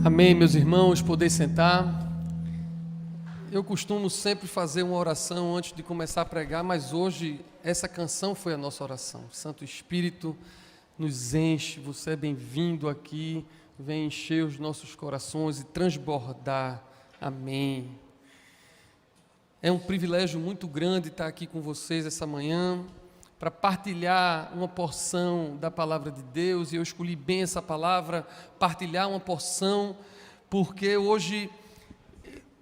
Amém, meus irmãos, poder sentar. Eu costumo sempre fazer uma oração antes de começar a pregar, mas hoje essa canção foi a nossa oração. Santo Espírito nos enche, você é bem-vindo aqui, vem encher os nossos corações e transbordar. Amém. É um privilégio muito grande estar aqui com vocês essa manhã para partilhar uma porção da palavra de Deus, e eu escolhi bem essa palavra, partilhar uma porção, porque hoje,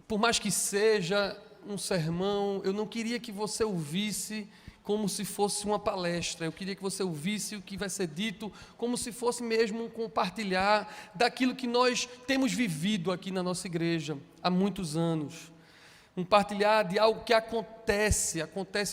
por mais que seja um sermão, eu não queria que você ouvisse como se fosse uma palestra, eu queria que você ouvisse o que vai ser dito como se fosse mesmo um compartilhar daquilo que nós temos vivido aqui na nossa igreja há muitos anos. Um partilhar de algo que acontece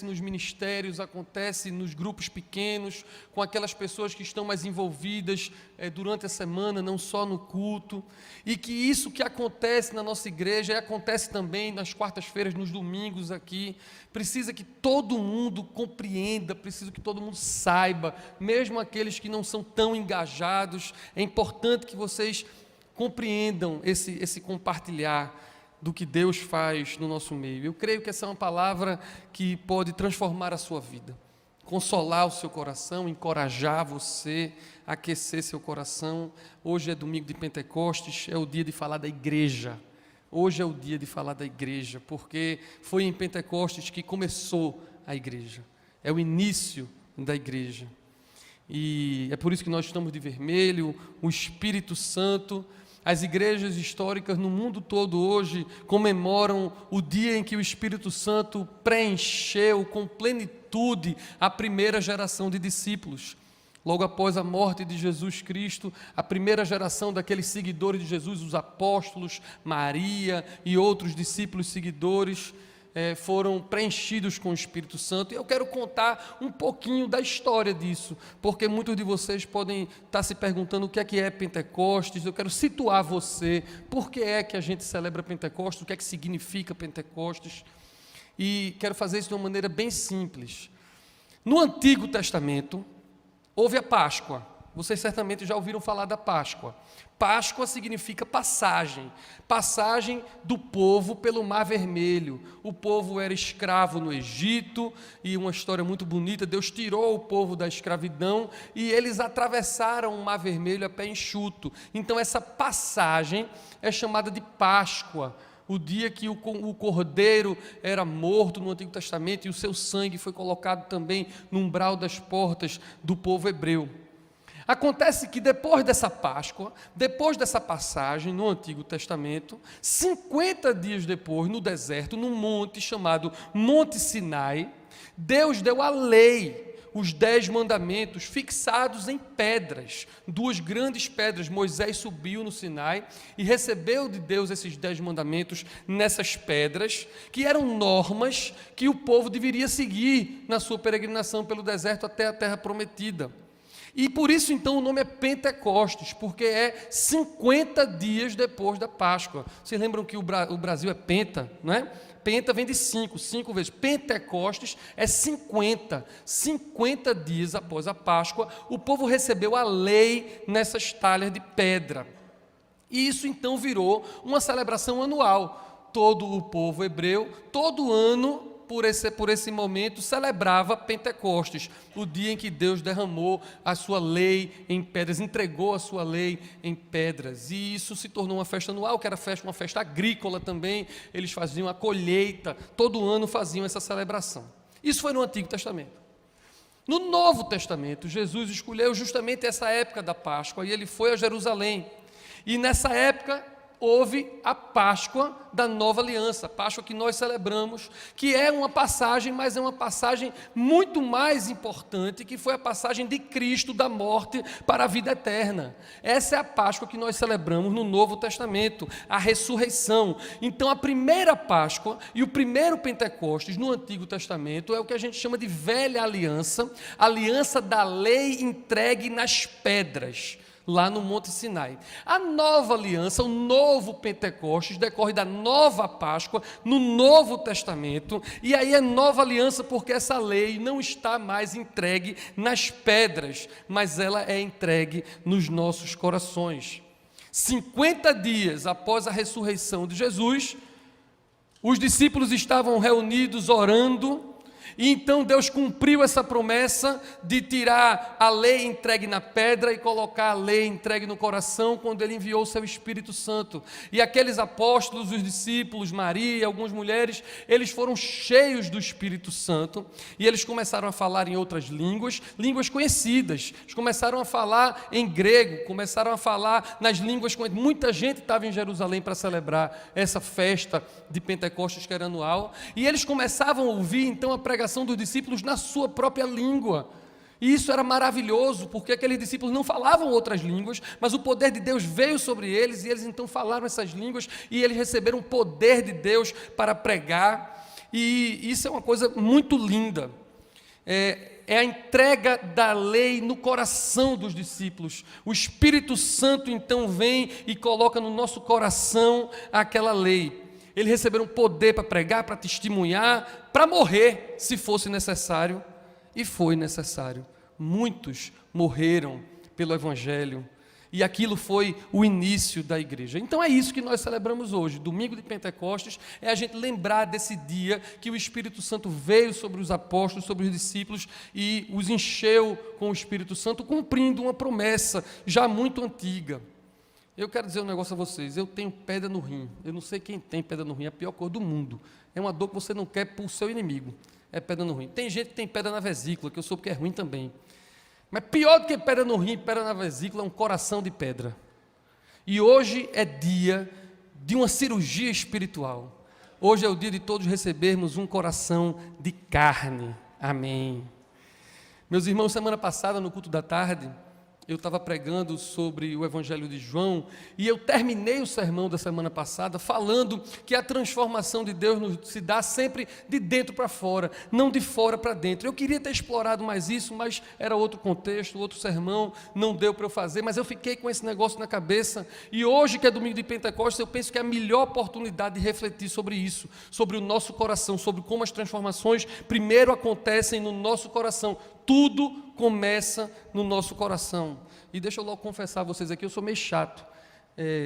nos ministérios, acontece nos grupos pequenos, com aquelas pessoas que estão mais envolvidas durante a semana, não só no culto, e que isso que acontece na nossa igreja, acontece também nas quartas-feiras, nos domingos aqui, precisa que todo mundo compreenda, precisa que todo mundo saiba, mesmo aqueles que não são tão engajados, é importante que vocês compreendam esse compartilhar do que Deus faz no nosso meio. Eu creio que essa é uma palavra que pode transformar a sua vida, consolar o seu coração, encorajar você, aquecer seu coração. Hoje é domingo de Pentecostes, é o dia de falar da igreja. Hoje é o dia de falar da igreja, porque foi em Pentecostes que começou a igreja. É o início da igreja. E é por isso que nós estamos de vermelho, o Espírito Santo. As igrejas históricas no mundo todo hoje comemoram o dia em que o Espírito Santo preencheu com plenitude a primeira geração de discípulos. Logo após a morte de Jesus Cristo, a primeira geração daqueles seguidores de Jesus, os apóstolos, Maria e outros discípulos seguidores, foram preenchidos com o Espírito Santo. E eu quero contar um pouquinho da história disso, porque muitos de vocês podem estar se perguntando o que é Pentecostes. Eu quero situar você, por que é que a gente celebra Pentecostes, o que é que significa Pentecostes, e quero fazer isso de uma maneira bem simples. No Antigo Testamento, houve a Páscoa. Vocês certamente já ouviram falar da Páscoa. Páscoa significa passagem do povo pelo Mar Vermelho. O povo era escravo no Egito, e uma história muito bonita, Deus tirou o povo da escravidão, e eles atravessaram o Mar Vermelho a pé enxuto. Então essa passagem é chamada de Páscoa, o dia que o cordeiro era morto no Antigo Testamento, e o seu sangue foi colocado também no umbral das portas do povo hebreu. Acontece que depois dessa Páscoa, depois dessa passagem no Antigo Testamento, 50 dias depois, no deserto, num monte chamado Monte Sinai, Deus deu a lei, os 10 mandamentos fixados em pedras, 2 grandes pedras. Moisés subiu no Sinai e recebeu de Deus esses 10 mandamentos nessas pedras, que eram normas que o povo deveria seguir na sua peregrinação pelo deserto até a terra prometida. E por isso, então, o nome é Pentecostes, porque é 50 dias depois da Páscoa. Vocês lembram que o Brasil é penta, não é? Penta vem de 5 vezes. Pentecostes é 50 dias após a Páscoa, o povo recebeu a lei nessas talhas de pedra. E isso, então, virou uma celebração anual. Todo o povo hebreu, todo ano, por esse momento, celebrava Pentecostes, o dia em que Deus derramou a sua lei em pedras, entregou a sua lei em pedras, e isso se tornou uma festa anual, que era uma festa agrícola também. Eles faziam a colheita, todo ano faziam essa celebração. Isso foi no Antigo Testamento. No Novo Testamento, Jesus escolheu justamente essa época da Páscoa, e ele foi a Jerusalém, e nessa época houve a Páscoa da Nova Aliança, a Páscoa que nós celebramos, que é uma passagem, mas é uma passagem muito mais importante, que foi a passagem de Cristo da morte para a vida eterna. Essa é a Páscoa que nós celebramos no Novo Testamento, a ressurreição. Então, a primeira Páscoa e o primeiro Pentecostes no Antigo Testamento é o que a gente chama de Velha Aliança, aliança da lei entregue nas pedras, lá no Monte Sinai. A nova aliança, o novo Pentecostes, decorre da nova Páscoa, no Novo Testamento, e aí é nova aliança porque essa lei não está mais entregue nas pedras, mas ela é entregue nos nossos corações. 50 dias após a ressurreição de Jesus, os discípulos estavam reunidos orando, e então Deus cumpriu essa promessa de tirar a lei entregue na pedra e colocar a lei entregue no coração, quando Ele enviou o seu Espírito Santo. E aqueles apóstolos, os discípulos, Maria e algumas mulheres, eles foram cheios do Espírito Santo, e eles começaram a falar em outras línguas, línguas conhecidas. Eles começaram a falar em grego, começaram a falar nas línguas conhecidas. Muita gente estava em Jerusalém para celebrar essa festa de Pentecostes, que era anual, e eles começavam a ouvir então a pregação dos discípulos na sua própria língua. E isso era maravilhoso, porque aqueles discípulos não falavam outras línguas, mas o poder de Deus veio sobre eles, e eles então falaram essas línguas, e eles receberam o poder de Deus para pregar. E isso é uma coisa muito linda. É a entrega da lei no coração dos discípulos. O Espírito Santo então vem e coloca no nosso coração aquela lei. Eles receberam poder para pregar, para testemunhar, para morrer, se fosse necessário, e foi necessário. Muitos morreram pelo Evangelho, e aquilo foi o início da igreja. Então é isso que nós celebramos hoje, domingo de Pentecostes, é a gente lembrar desse dia que o Espírito Santo veio sobre os apóstolos, sobre os discípulos, e os encheu com o Espírito Santo, cumprindo uma promessa já muito antiga. Eu quero dizer um negócio a vocês, eu tenho pedra no rim, eu não sei quem tem pedra no rim, é a pior cor do mundo, é uma dor que você não quer para o seu inimigo, é pedra no rim. Tem gente que tem pedra na vesícula, que eu soube que é ruim também, mas pior do que pedra no rim, pedra na vesícula, é um coração de pedra. E hoje é dia de uma cirurgia espiritual, hoje é o dia de todos recebermos um coração de carne, amém. Meus irmãos, semana passada no culto da tarde, eu estava pregando sobre o Evangelho de João, e eu terminei o sermão da semana passada falando que a transformação de Deus se dá sempre de dentro para fora, não de fora para dentro. Eu queria ter explorado mais isso, mas era outro contexto, outro sermão, não deu para eu fazer, mas eu fiquei com esse negócio na cabeça, e hoje que é domingo de Pentecostes, eu penso que é a melhor oportunidade de refletir sobre isso, sobre o nosso coração, sobre como as transformações primeiro acontecem no nosso coração. Tudo começa no nosso coração. E deixa eu logo confessar a vocês aqui, eu sou meio chato.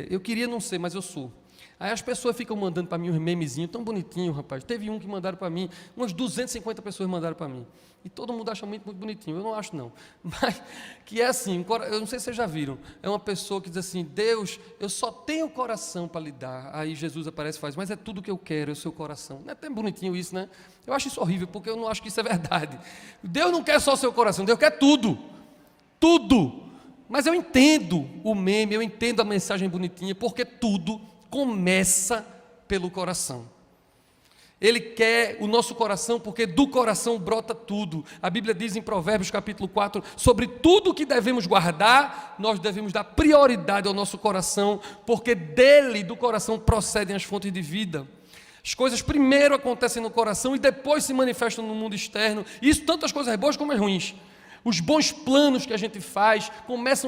Eu queria não ser, mas eu sou. Aí as pessoas ficam mandando para mim uns memezinhos tão bonitinhos, rapaz. Teve um que mandaram para mim, umas 250 pessoas mandaram para mim. E todo mundo acha muito, muito bonitinho, eu não acho não. Mas que é assim, eu não sei se vocês já viram, é uma pessoa que diz assim: Deus, eu só tenho coração para lhe dar. Aí Jesus aparece e faz: mas é tudo que eu quero, é o seu coração. Não é tão bonitinho isso, né? Eu acho isso horrível, porque eu não acho que isso é verdade. Deus não quer só o seu coração, Deus quer tudo. Tudo. Mas eu entendo o meme, eu entendo a mensagem bonitinha, porque tudo começa pelo coração. Ele quer o nosso coração, porque do coração brota tudo. A Bíblia diz em Provérbios capítulo 4, sobre tudo que devemos guardar, nós devemos dar prioridade ao nosso coração, porque dele, do coração, procedem as fontes de vida. As coisas primeiro acontecem no coração e depois se manifestam no mundo externo. Isso tanto as coisas boas como as ruins. Os bons planos que a gente faz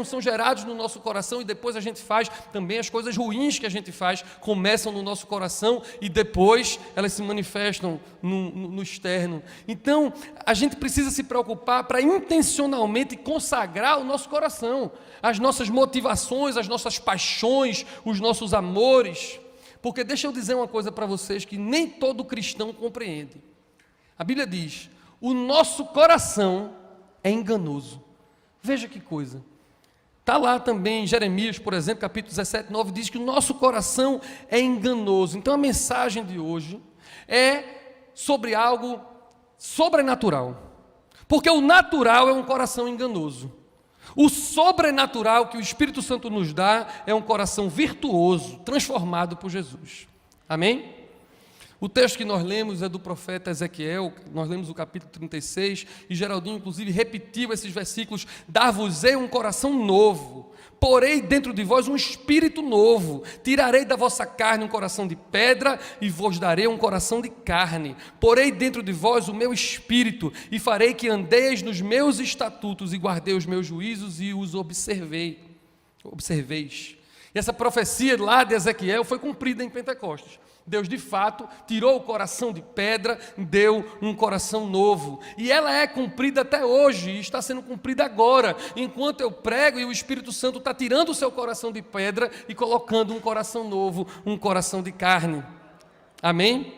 são gerados no nosso coração, e depois a gente faz também as coisas ruins que a gente faz, começam no nosso coração e depois elas se manifestam no externo. Então, a gente precisa se preocupar para intencionalmente consagrar o nosso coração, as nossas motivações, as nossas paixões, os nossos amores. Porque deixa eu dizer uma coisa para vocês que nem todo cristão compreende. A Bíblia diz: o nosso coração é enganoso. Veja que coisa. Está lá também em Jeremias, por exemplo, capítulo 17, 9, diz que o nosso coração é enganoso. Então a mensagem de hoje é sobre algo sobrenatural. Porque o natural é um coração enganoso. O sobrenatural que o Espírito Santo nos dá é um coração virtuoso, transformado por Jesus. Amém? O texto que nós lemos é do profeta Ezequiel, nós lemos o capítulo 36, e Geraldinho inclusive repetiu esses versículos: dar-vos-ei um coração novo, porei dentro de vós um espírito novo, tirarei da vossa carne um coração de pedra e vos darei um coração de carne, porei dentro de vós o meu espírito e farei que andeis nos meus estatutos e guardei os meus juízos e os observeis. E essa profecia lá de Ezequiel foi cumprida em Pentecostes. Deus, de fato, tirou o coração de pedra, deu um coração novo. E ela é cumprida até hoje, e está sendo cumprida agora, enquanto eu prego e o Espírito Santo está tirando o seu coração de pedra e colocando um coração novo, um coração de carne. Amém?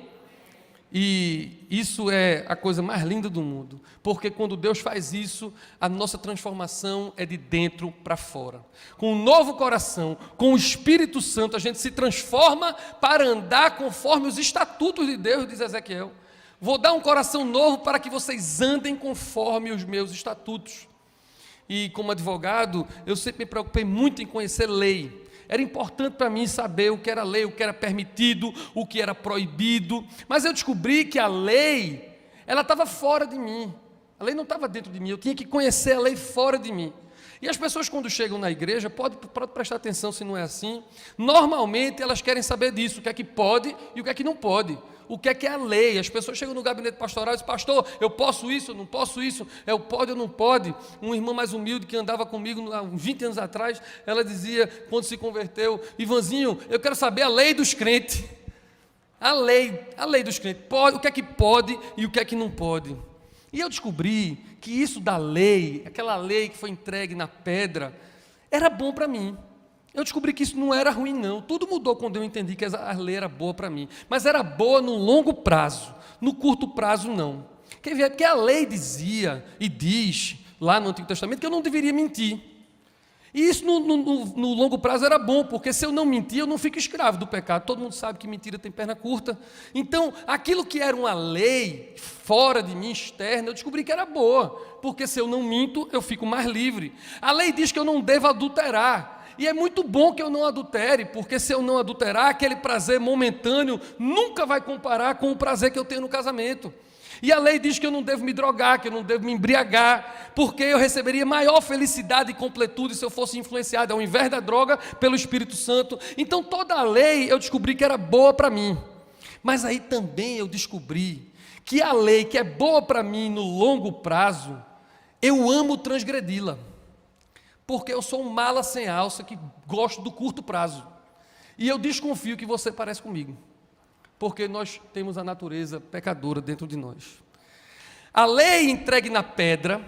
E isso é a coisa mais linda do mundo, porque quando Deus faz isso, a nossa transformação é de dentro para fora. Com um novo coração, com o Espírito Santo, a gente se transforma para andar conforme os estatutos de Deus, diz Ezequiel. Vou dar um coração novo para que vocês andem conforme os meus estatutos. E como advogado, eu sempre me preocupei muito em conhecer lei. Era importante para mim saber o que era lei, o que era permitido, o que era proibido. Mas eu descobri que a lei, ela estava fora de mim. A lei não estava dentro de mim, eu tinha que conhecer a lei fora de mim. E as pessoas quando chegam na igreja, pode prestar atenção se não é assim, normalmente elas querem saber disso, o que é que pode e o que é que não pode. O que é a lei? As pessoas chegam no gabinete pastoral e dizem, pastor, eu posso isso, eu não posso isso, eu pode ou não pode? Uma irmã mais humilde que andava comigo há 20 anos atrás, ela dizia, quando se converteu, Ivanzinho, eu quero saber a lei dos crentes. A lei dos crentes, pode, o que é que pode e o que é que não pode. E eu descobri que isso da lei, aquela lei que foi entregue na pedra, era bom para mim. Eu descobri que isso não era ruim, não. Tudo mudou quando eu entendi que a lei era boa para mim. Mas era boa no longo prazo. No curto prazo, não. Porque a lei dizia e diz, lá no Antigo Testamento, que eu não deveria mentir. E isso no longo prazo era bom, porque se eu não mentir, eu não fico escravo do pecado. Todo mundo sabe que mentira tem perna curta. Então, aquilo que era uma lei fora de mim, externa, eu descobri que era boa. Porque se eu não minto, eu fico mais livre. A lei diz que eu não devo adulterar. E é muito bom que eu não adultere, porque se eu não adulterar, aquele prazer momentâneo nunca vai comparar com o prazer que eu tenho no casamento. E a lei diz que eu não devo me drogar, que eu não devo me embriagar, porque eu receberia maior felicidade e completude se eu fosse influenciado, ao invés da droga, pelo Espírito Santo. Então toda a lei eu descobri que era boa para mim. Mas aí também eu descobri que a lei que é boa para mim no longo prazo, eu amo transgredi-la. Porque eu sou um mala sem alça que gosto do curto prazo. E eu desconfio que você parece comigo. Porque nós temos a natureza pecadora dentro de nós. A lei entregue na pedra,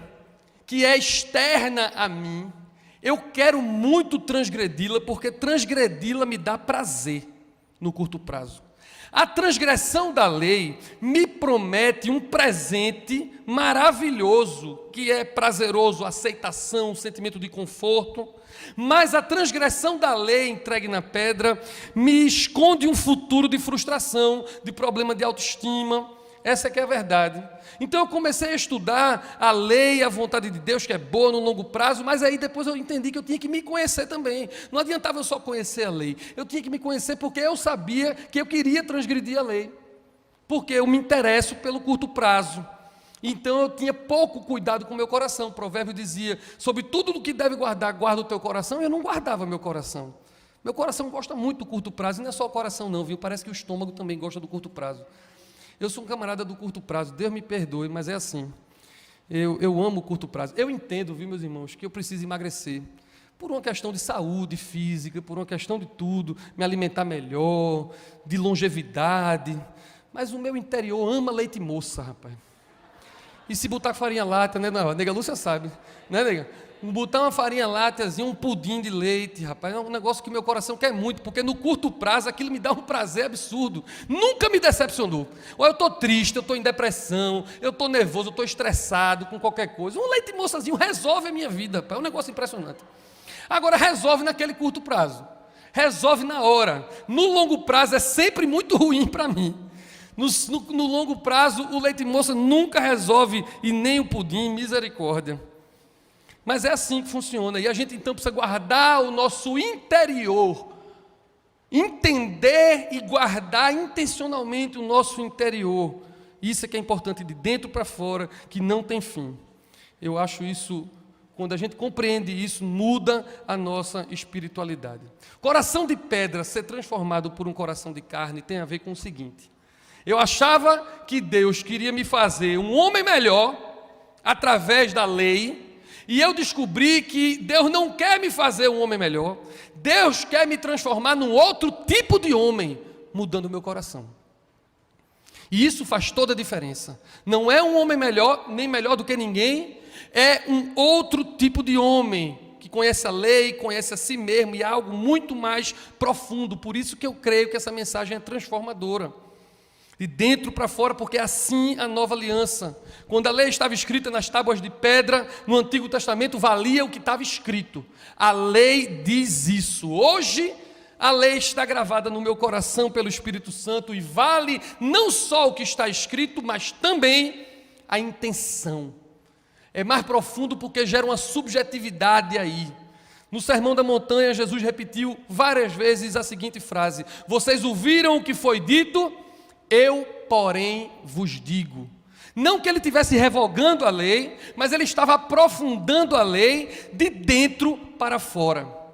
que é externa a mim, eu quero muito transgredi-la, porque transgredi-la me dá prazer no curto prazo. A transgressão da lei me promete um presente maravilhoso, que é prazeroso, aceitação, sentimento de conforto, mas a transgressão da lei entregue na pedra me esconde um futuro de frustração, de problema de autoestima. Essa que é a verdade. Então eu comecei a estudar a lei, a vontade de Deus, que é boa no longo prazo, mas aí depois eu entendi que eu tinha que me conhecer também. Não adiantava eu só conhecer a lei, eu tinha que me conhecer porque eu sabia que eu queria transgredir a lei, porque eu me interesso pelo curto prazo. Então eu tinha pouco cuidado com o meu coração. O provérbio dizia, sobre tudo o que deve guardar, guarda o teu coração, e eu não guardava meu coração. Meu coração gosta muito do curto prazo, e não é só o coração não, viu? Parece que o estômago também gosta do curto prazo. Eu sou um camarada do curto prazo, Deus me perdoe, mas é assim. Eu amo o curto prazo. Eu entendo, viu, meus irmãos, que eu preciso emagrecer. Por uma questão de saúde física, por uma questão de tudo, me alimentar melhor, de longevidade. Mas o meu interior ama leite moça, rapaz. E se botar farinha láctea, né? Não, a nega Lúcia sabe, né, nega? Botar uma farinha lácteazinha, um pudim de leite, rapaz, é um negócio que meu coração quer muito, porque no curto prazo aquilo me dá um prazer absurdo. Nunca me decepcionou. Ou eu estou triste, eu estou em depressão, eu estou nervoso, eu estou estressado com qualquer coisa. Um leite moçazinho resolve a minha vida, rapaz, é um negócio impressionante. Agora resolve naquele curto prazo, resolve na hora. No longo prazo é sempre muito ruim para mim. No longo prazo o leite moça nunca resolve, e nem o pudim, misericórdia. Mas é assim que funciona, e a gente então precisa guardar o nosso interior, entender e guardar intencionalmente o nosso interior. Isso é que é importante, de dentro para fora, que não tem fim. Eu acho isso, quando a gente compreende isso, muda a nossa espiritualidade. Coração de pedra ser transformado por um coração de carne tem a ver com o seguinte: eu achava que Deus queria me fazer um homem melhor através da lei. E eu descobri que Deus não quer me fazer um homem melhor, Deus quer me transformar num outro tipo de homem, mudando o meu coração. E isso faz toda a diferença. Não é um homem melhor, nem melhor do que ninguém, é um outro tipo de homem, que conhece a lei, conhece a si mesmo, e é algo muito mais profundo. Por isso que eu creio que essa mensagem é transformadora. De dentro para fora, porque é assim a nova aliança. Quando a lei estava escrita nas tábuas de pedra, no Antigo Testamento, valia o que estava escrito. A lei diz isso. Hoje, a lei está gravada no meu coração pelo Espírito Santo e vale não só o que está escrito, mas também a intenção. É mais profundo porque gera uma subjetividade aí. No Sermão da Montanha, Jesus repetiu várias vezes a seguinte frase: vocês ouviram o que foi dito, eu, porém, vos digo. Não que ele estivesse revogando a lei, mas ele estava aprofundando a lei de dentro para fora.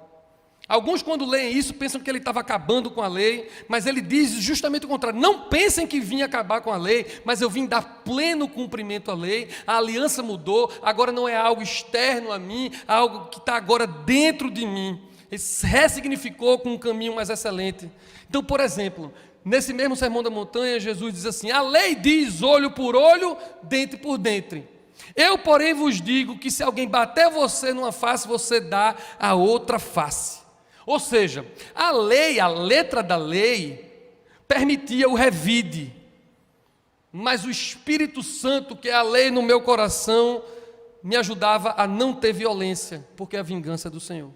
Alguns, quando leem isso, pensam que ele estava acabando com a lei, mas ele diz justamente o contrário. Não pensem que vim acabar com a lei, mas eu vim dar pleno cumprimento à lei. A aliança mudou, agora não é algo externo a mim, é algo que está agora dentro de mim. Ele ressignificou com um caminho mais excelente. Então, por exemplo, nesse mesmo Sermão da Montanha, Jesus diz assim: a lei diz olho por olho, dente por dente. Eu, porém, vos digo que se alguém bater você numa face, você dá a outra face. Ou seja, a lei, a letra da lei, permitia o revide, mas o Espírito Santo, que é a lei no meu coração, me ajudava a não ter violência, porque é a vingança do Senhor.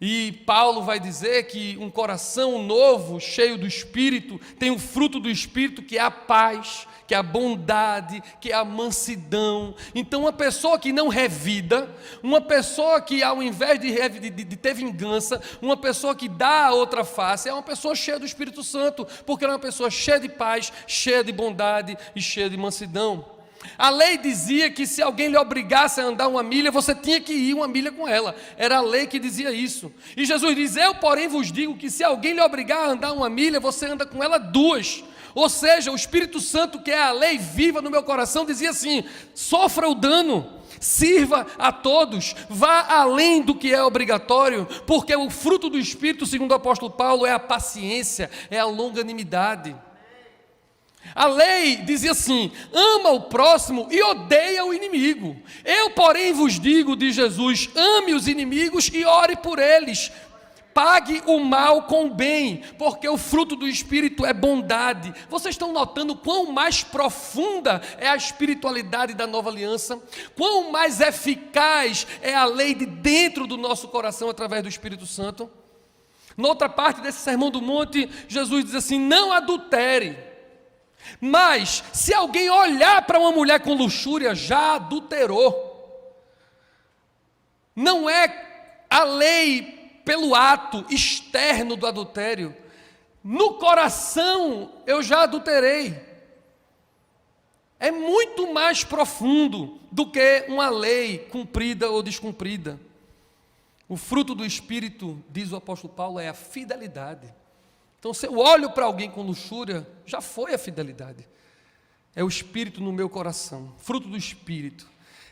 E Paulo vai dizer que um coração novo, cheio do Espírito, tem o fruto do Espírito, que é a paz, que é a bondade, que é a mansidão. Então, uma pessoa que não revida, uma pessoa que ao invés de ter vingança, uma pessoa que dá a outra face, é uma pessoa cheia do Espírito Santo, porque ela é uma pessoa cheia de paz, cheia de bondade e cheia de mansidão. A lei dizia que se alguém lhe obrigasse a andar uma milha, você tinha que ir uma milha com ela. Era a lei que dizia isso. E Jesus diz: eu, porém, vos digo que se alguém lhe obrigar a andar uma milha, você anda com ela 2. Ou seja, o Espírito Santo, que é a lei viva no meu coração, dizia assim: sofra o dano, sirva a todos, vá além do que é obrigatório, porque o fruto do Espírito, segundo o apóstolo Paulo, é a paciência, é a longanimidade. A lei dizia assim: ama o próximo e odeia o inimigo. Eu, porém, vos digo, diz Jesus, ame os inimigos e ore por eles. Pague o mal com o bem, porque o fruto do Espírito é bondade. Vocês estão notando quão mais profunda é a espiritualidade da nova aliança? Quão mais eficaz é a lei de dentro do nosso coração através do Espírito Santo? Noutra parte desse Sermão do Monte, Jesus diz assim: não adultere. Mas, se alguém olhar para uma mulher com luxúria, já adulterou. Não é a lei pelo ato externo do adultério. No coração, eu já adulterei. É muito mais profundo do que uma lei cumprida ou descumprida. O fruto do Espírito, diz o apóstolo Paulo, é a fidelidade. Então, se eu olho para alguém com luxúria, já foi a fidelidade. É o Espírito no meu coração, fruto do Espírito.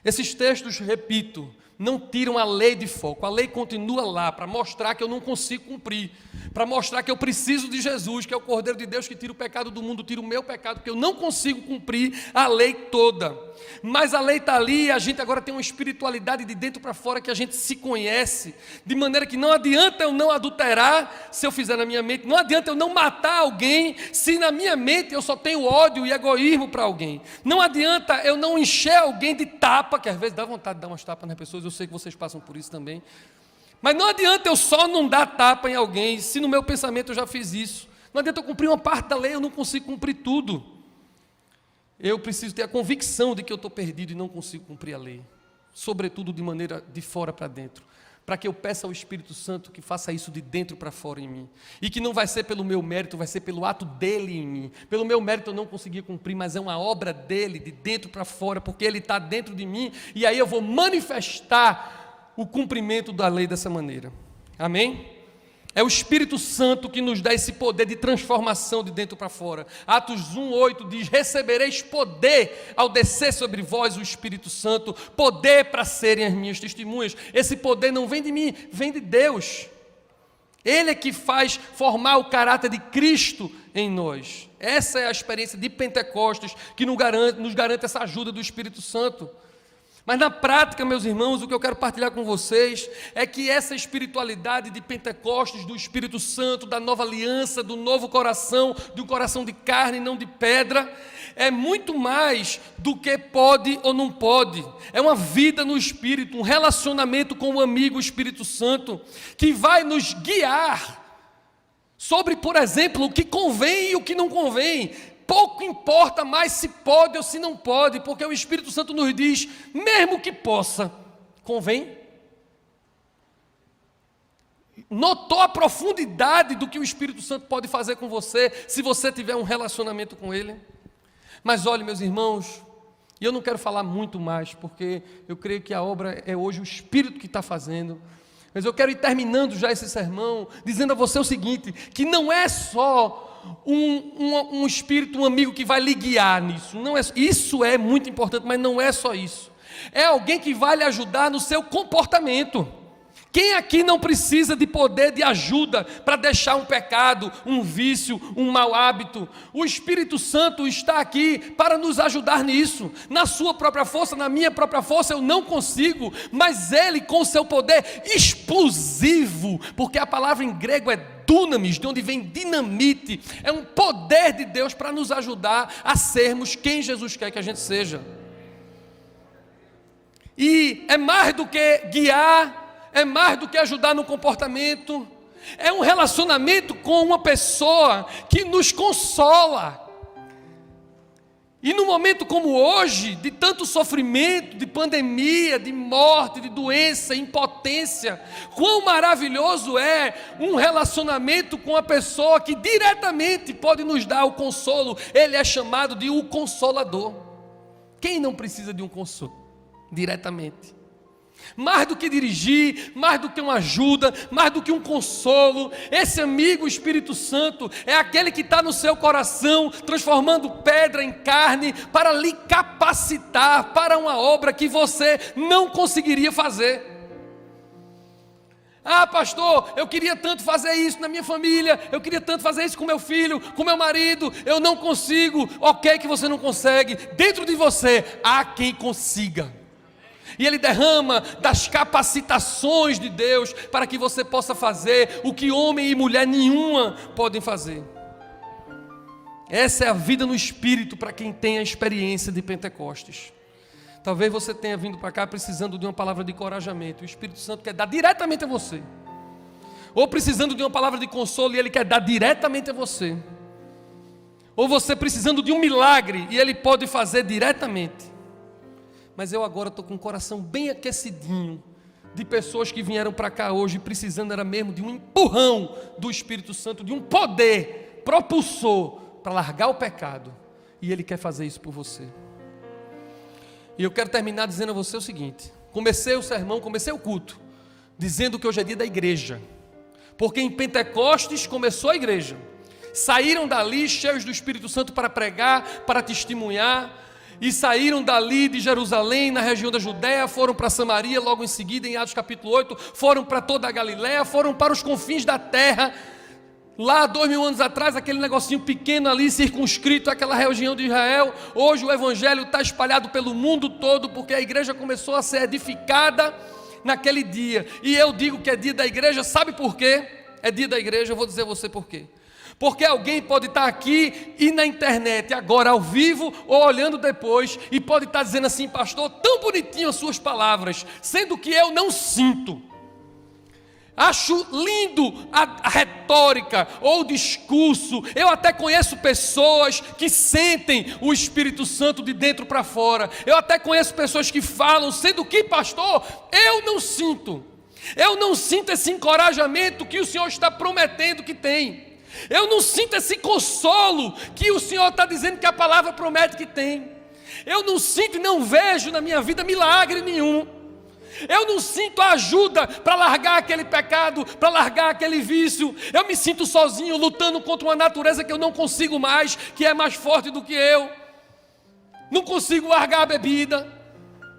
Esses textos, repito, não tiram a lei de foco. A lei continua lá para mostrar que eu não consigo cumprir, para mostrar que eu preciso de Jesus, que é o Cordeiro de Deus que tira o pecado do mundo, tira o meu pecado, porque eu não consigo cumprir a lei toda. Mas a lei está ali e a gente agora tem uma espiritualidade de dentro para fora que a gente se conhece, de maneira que não adianta eu não adulterar se eu fizer na minha mente, não adianta eu não matar alguém se na minha mente eu só tenho ódio e egoísmo para alguém, não adianta eu não encher alguém de tapa, que às vezes dá vontade de dar umas tapas nas pessoas, eu sei que vocês passam por isso também, mas não adianta eu só não dar tapa em alguém se no meu pensamento eu já fiz isso, não adianta eu cumprir uma parte da lei, eu não consigo cumprir tudo. Eu preciso ter a convicção de que eu estou perdido e não consigo cumprir a lei, sobretudo de maneira de fora para dentro, para que eu peça ao Espírito Santo que faça isso de dentro para fora em mim, e que não vai ser pelo meu mérito, vai ser pelo ato dele em mim. Pelo meu mérito eu não consegui cumprir, mas é uma obra dele, de dentro para fora, porque ele está dentro de mim, e aí eu vou manifestar o cumprimento da lei dessa maneira. Amém? É o Espírito Santo que nos dá esse poder de transformação de dentro para fora. Atos 1:8 diz: recebereis poder ao descer sobre vós o Espírito Santo, poder para serem as minhas testemunhas. Esse poder não vem de mim, vem de Deus. Ele é que faz formar o caráter de Cristo em nós. Essa é a experiência de Pentecostes que nos garante essa ajuda do Espírito Santo. Mas na prática, meus irmãos, o que eu quero partilhar com vocês é que essa espiritualidade de Pentecostes, do Espírito Santo, da nova aliança, do novo coração, de um coração de carne e não de pedra, é muito mais do que pode ou não pode. É uma vida no Espírito, um relacionamento com o amigo Espírito Santo, que vai nos guiar sobre, por exemplo, o que convém e o que não convém. Pouco importa mais se pode ou se não pode, porque o Espírito Santo nos diz, mesmo que possa, convém. Notou a profundidade do que o Espírito Santo pode fazer com você, se você tiver um relacionamento com Ele? Mas olhe, meus irmãos, e eu não quero falar muito mais, porque eu creio que a obra é hoje o Espírito que está fazendo, mas eu quero ir terminando já esse sermão, dizendo a você o seguinte, que não é só um espírito, um amigo que vai lhe guiar nisso, não é, isso é muito importante, mas não é só isso, é alguém que vai lhe ajudar no seu comportamento. Quem aqui não precisa de poder de ajuda para deixar um pecado, um vício, um mau hábito? O Espírito Santo está aqui para nos ajudar nisso. Na sua própria força, na minha própria força eu não consigo, mas Ele com o seu poder explosivo, porque a palavra em grego é dunamis, de onde vem dinamite, é um poder de Deus para nos ajudar a sermos quem Jesus quer que a gente seja. E é mais do que guiar, é mais do que ajudar no comportamento, é um relacionamento com uma pessoa que nos consola. E num momento como hoje, de tanto sofrimento, de pandemia, de morte, de doença, impotência, quão maravilhoso é um relacionamento com a pessoa que diretamente pode nos dar o consolo. Ele é chamado de o Consolador. Quem não precisa de um consolo? Diretamente. Mais do que dirigir, mais do que uma ajuda, mais do que um consolo, esse amigo Espírito Santo é aquele que está no seu coração, transformando pedra em carne, para lhe capacitar para uma obra que você não conseguiria fazer. Ah, pastor, eu queria tanto fazer isso na minha família, eu queria tanto fazer isso com meu filho, com meu marido, eu não consigo. Ok que você não consegue, dentro de você há quem consiga. E Ele derrama das capacitações de Deus para que você possa fazer o que homem e mulher nenhuma podem fazer. Essa é a vida no Espírito para quem tem a experiência de Pentecostes. Talvez você tenha vindo para cá precisando de uma palavra de encorajamento. O Espírito Santo quer dar diretamente a você. Ou precisando de uma palavra de consolo e Ele quer dar diretamente a você. Ou você precisando de um milagre e Ele pode fazer diretamente. Mas eu agora estou com o coração bem aquecidinho de pessoas que vieram para cá hoje precisando era mesmo de um empurrão do Espírito Santo, de um poder propulsor para largar o pecado. E Ele quer fazer isso por você. E eu quero terminar dizendo a você o seguinte: comecei o sermão, comecei o culto dizendo que hoje é dia da igreja, porque em Pentecostes começou a igreja. Saíram dali cheios do Espírito Santo para pregar, para testemunhar. E saíram dali de Jerusalém, na região da Judéia, foram para Samaria, logo em seguida, em Atos capítulo 8, foram para toda a Galiléia, foram para os confins da terra. Lá 2000 anos atrás, aquele negocinho pequeno ali, circunscrito àquela região de Israel. Hoje o Evangelho está espalhado pelo mundo todo, porque a igreja começou a ser edificada naquele dia. E eu digo que é dia da igreja, sabe por quê? É dia da igreja, eu vou dizer a você por quê. Porque alguém pode estar aqui e na internet, agora ao vivo ou olhando depois, e pode estar dizendo assim: pastor, tão bonitinho as suas palavras, sendo que eu não sinto. Acho lindo a retórica ou o discurso. Eu até conheço pessoas que sentem o Espírito Santo de dentro para fora. Eu até conheço pessoas que falam, sendo que, pastor, eu não sinto. Eu não sinto esse encorajamento que o Senhor está prometendo que tem. Eu não sinto esse consolo que o Senhor está dizendo que a palavra promete que tem. Eu não sinto e não vejo na minha vida milagre nenhum. Eu não sinto a ajuda para largar aquele pecado, para largar aquele vício. Eu me sinto sozinho, lutando contra uma natureza que eu não consigo mais, que é mais forte do que eu. Não consigo largar a bebida,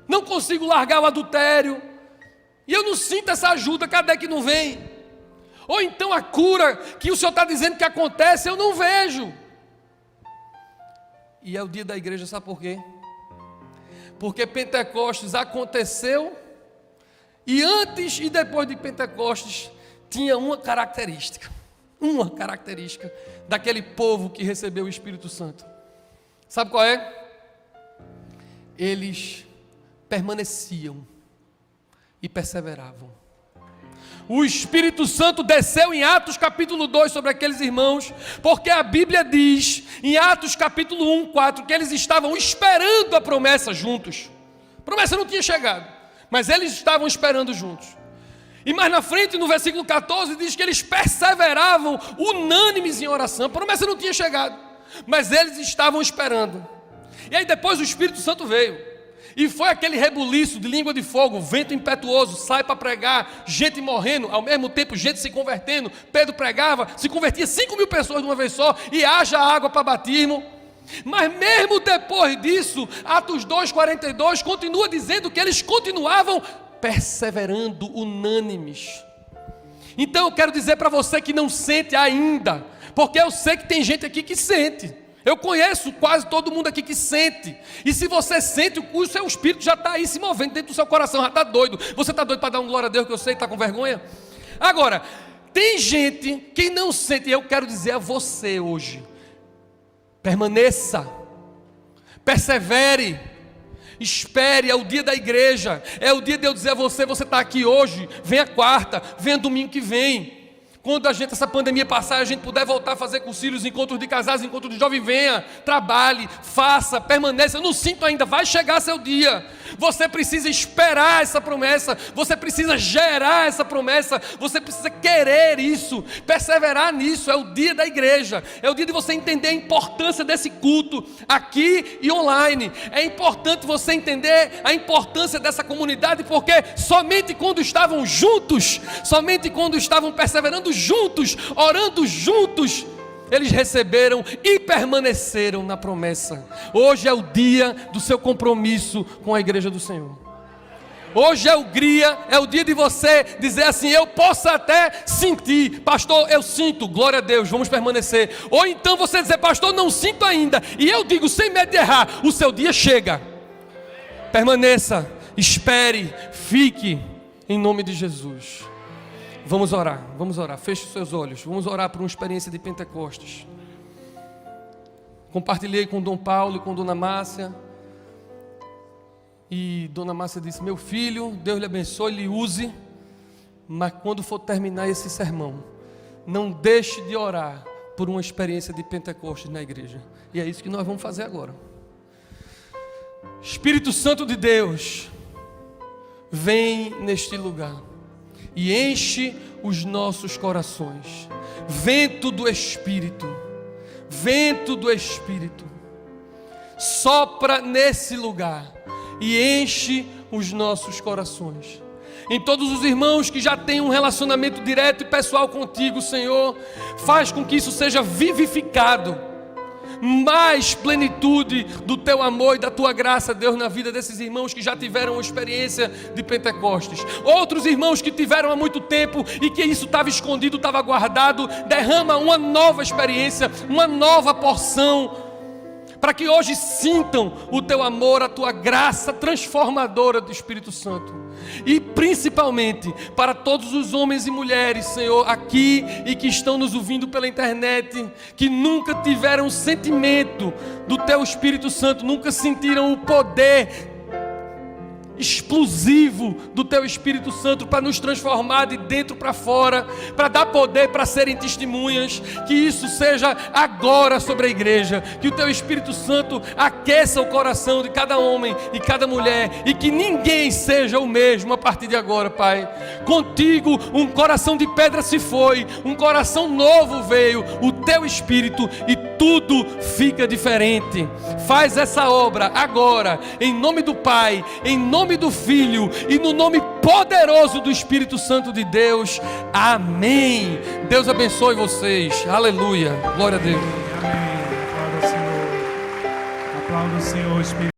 não consigo largar o adultério. E eu não sinto essa ajuda, cadê que não vem? Ou então a cura que o Senhor está dizendo que acontece, eu não vejo. E é o dia da igreja, sabe por quê? Porque Pentecostes aconteceu, e antes e depois de Pentecostes tinha uma característica daquele povo que recebeu o Espírito Santo. Sabe qual é? Eles permaneciam e perseveravam. O Espírito Santo desceu em Atos capítulo 2 sobre aqueles irmãos, porque a Bíblia diz, em Atos capítulo 1, 4, que eles estavam esperando a promessa juntos. A promessa não tinha chegado, mas eles estavam esperando juntos. E mais na frente, no versículo 14, diz que eles perseveravam unânimes em oração. A promessa não tinha chegado, mas eles estavam esperando. E aí depois o Espírito Santo veio. E foi aquele rebuliço de língua de fogo, vento impetuoso, sai para pregar, gente morrendo, ao mesmo tempo gente se convertendo. Pedro pregava, se convertia 5.000 pessoas de uma vez só, e haja água para batismo. Mas mesmo depois disso, Atos 2,42 continua dizendo que eles continuavam perseverando unânimes. Então eu quero dizer para você que não sente ainda, porque eu sei que tem gente aqui que sente. Eu conheço quase todo mundo aqui que sente. E se você sente, o seu espírito já está aí se movendo dentro do seu coração, já está doido. Você está doido para dar um glória a Deus, que eu sei, está com vergonha? Agora, tem gente que não sente, e eu quero dizer a você hoje: permaneça, persevere, espere, é o dia da igreja, é o dia de eu dizer a você: você está aqui hoje, venha quarta, venha domingo que vem. Quando essa pandemia passar, a gente puder voltar a fazer concílios, encontros de casais, encontros de jovem, venha, trabalhe, faça, permaneça. Eu não sinto ainda, vai chegar seu dia. Você precisa esperar essa promessa, você precisa gerar essa promessa, você precisa querer isso, perseverar nisso. É o dia da igreja, é o dia de você entender a importância desse culto, aqui e online. É importante você entender a importância dessa comunidade, porque somente quando estavam juntos, somente quando estavam perseverando juntos, orando juntos, eles receberam e permaneceram na promessa. Hoje é o dia do seu compromisso com a igreja do Senhor. Hoje é o dia de você dizer assim: eu posso até sentir, pastor, eu sinto, glória a Deus, vamos permanecer. Ou então você dizer: pastor, não sinto ainda. E eu digo, sem medo de errar, o seu dia chega. Permaneça, espere, fique, em nome de Jesus. Vamos orar, feche os seus olhos, vamos orar por uma experiência de Pentecostes. Compartilhei com Dom Paulo e com Dona Márcia, e Dona Márcia disse: meu filho, Deus lhe abençoe, lhe use, mas quando for terminar esse sermão, não deixe de orar por uma experiência de Pentecostes na igreja. E é isso que nós vamos fazer agora. Espírito Santo de Deus, vem neste lugar e enche os nossos corações. Vento do Espírito, sopra nesse lugar e enche os nossos corações. Em todos os irmãos que já têm um relacionamento direto e pessoal contigo, Senhor, faz com que isso seja vivificado. Mais plenitude do teu amor e da tua graça, Deus, na vida desses irmãos que já tiveram uma experiência de Pentecostes. Outros irmãos que tiveram há muito tempo e que isso estava escondido, estava guardado. Derrama uma nova experiência, uma nova porção, para que hoje sintam o teu amor, a tua graça transformadora do Espírito Santo. E principalmente para todos os homens e mulheres, Senhor, aqui e que estão nos ouvindo pela internet, que nunca tiveram o sentimento do teu Espírito Santo, nunca sentiram o poder explosivo do teu Espírito Santo para nos transformar de dentro para fora, para dar poder para serem testemunhas. Que isso seja agora sobre a igreja, que o teu Espírito Santo aqueça o coração de cada homem e cada mulher, e que ninguém seja o mesmo a partir de agora, Pai. Contigo um coração de pedra se foi, um coração novo veio. O teu espírito e tudo fica diferente. Faz essa obra agora, em nome do Pai, em nome do Filho e no nome poderoso do Espírito Santo de Deus. Amém. Deus abençoe vocês. Aleluia. Glória a Deus. Amém. Aplauda o Senhor. Aplauda o Senhor, Espírito.